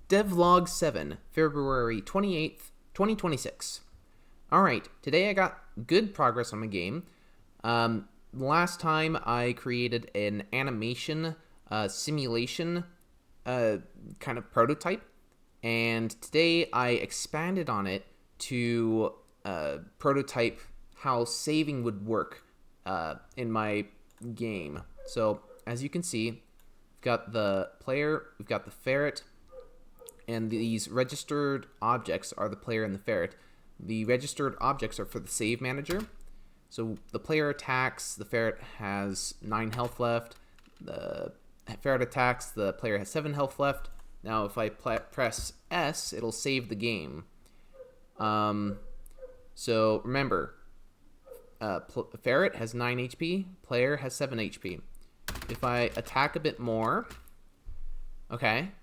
Devlog 7, February 28th, 2026. Alright, today I got good progress on my game. Last time I created an animation simulation kind of prototype, and today I expanded on it to prototype how saving would work in my game. So, as you can see, we've got the player, we've got the ferret, and these registered objects are the player and the ferret. The registered objects are for the save manager. So the player attacks, the ferret has 9 health left. The ferret attacks, the player has 7 health left. Now if I press S, it'll save the game. So remember, ferret has 9 HP, player has 7 HP. If I attack a bit more, okay,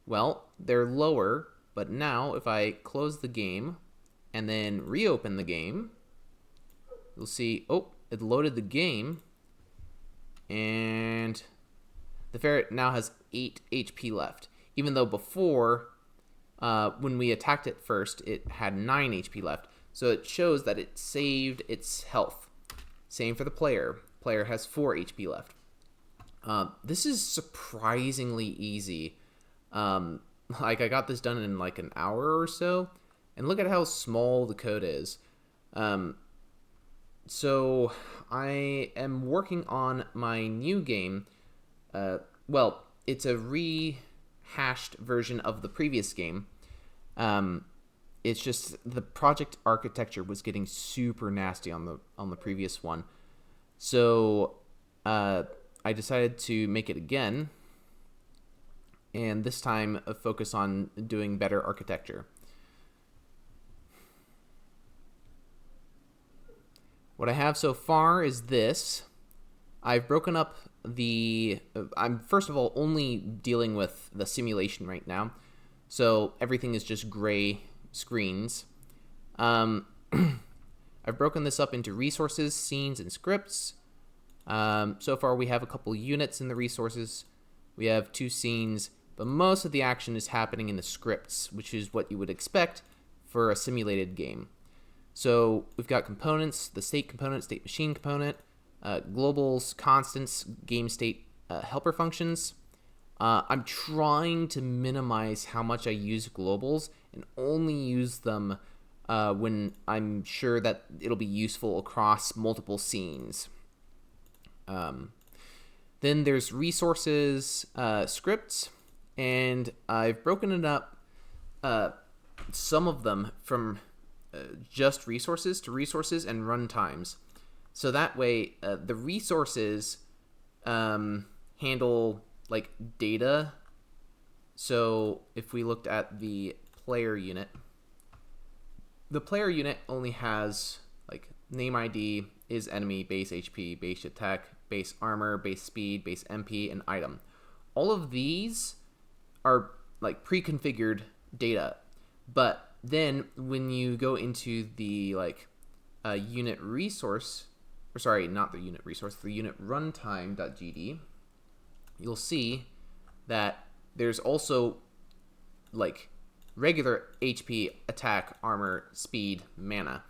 well, they're lower, but now if I close the game and then reopen the game, you'll see, oh, it loaded the game, and the ferret now has 8 HP left. Even though before, when we attacked it first, it had 9 HP left. So it shows that it saved its health. Same for the player. Player has 4 HP left. This is surprisingly easy. Like, I got this done in like an hour or so, and look at how small the code is. So I am working on my new game. Well, it's a rehashed version of the previous game. It's just the project architecture was getting super nasty on the previous one. So I decided to make it again, and this time focus on doing better architecture. What I have so far is this. I've broken up I'm first of all only dealing with the simulation right now, so everything is just gray screens. I've broken this up into resources, scenes, and scripts. So far we have a couple units in the resources. We have 2 scenes, but most of the action is happening in the scripts, which is what you would expect for a simulated game. So we've got components, the state component, state machine component, globals, constants, game state helper functions. I'm trying to minimize how much I use globals and only use them when I'm sure that it'll be useful across multiple scenes. Then there's resources, scripts, and I've broken it up, some of them from just resources to resources and runtimes. So that way, the resources handle like data. So if we looked at the player unit, the player unit only has like name ID, is enemy, base HP, base attack, base armor, base speed, base MP, and item. All of these are like pre-configured data, but then when you go into the like unit resource, or sorry, not the unit resource, the unit runtime.gd, you'll see that there's also like regular HP, attack, armor, speed, mana.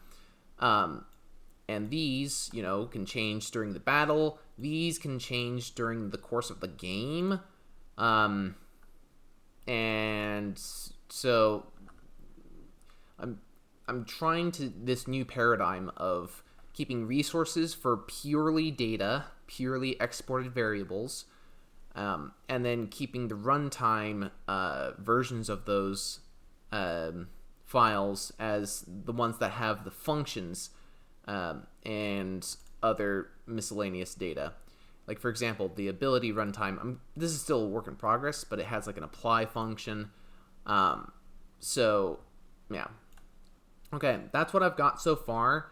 And these, you know, can change during the battle. These can change during the course of the game. And so I'm trying to this new paradigm of keeping resources for purely data, purely exported variables, and then keeping the runtime versions of those files as the ones that have the functions and other miscellaneous data. Like, for example, the ability runtime, this is still a work in progress, but it has like an apply function. So yeah. Okay, that's what I've got so far.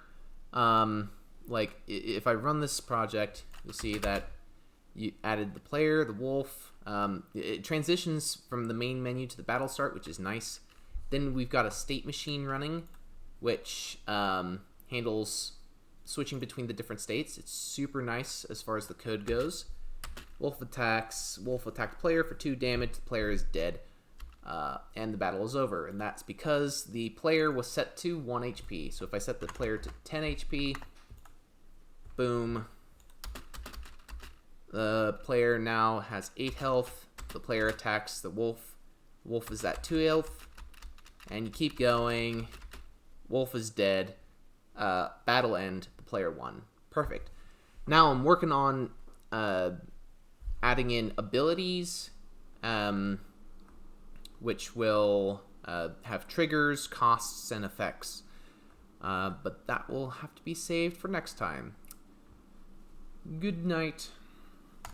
Like, if I run this project, you'll see that you added the player, the wolf. It transitions from the main menu to the battle start, which is nice. Then we've got a state machine running, which handles switching between the different states. It's super nice as far as the code goes. Wolf attacks. Wolf attacked player for 2 damage. The player is dead. and the battle is over. And that's because the player was set to 1 HP. So if I set the player to 10 HP, boom. The player now has 8 health. The player attacks the wolf. Wolf is at 2 health. And you keep going. Wolf is dead. Battle end. The player won. Perfect. Now I'm working on adding in abilities, which will have triggers, costs, and effects. But that will have to be saved for next time. Good night.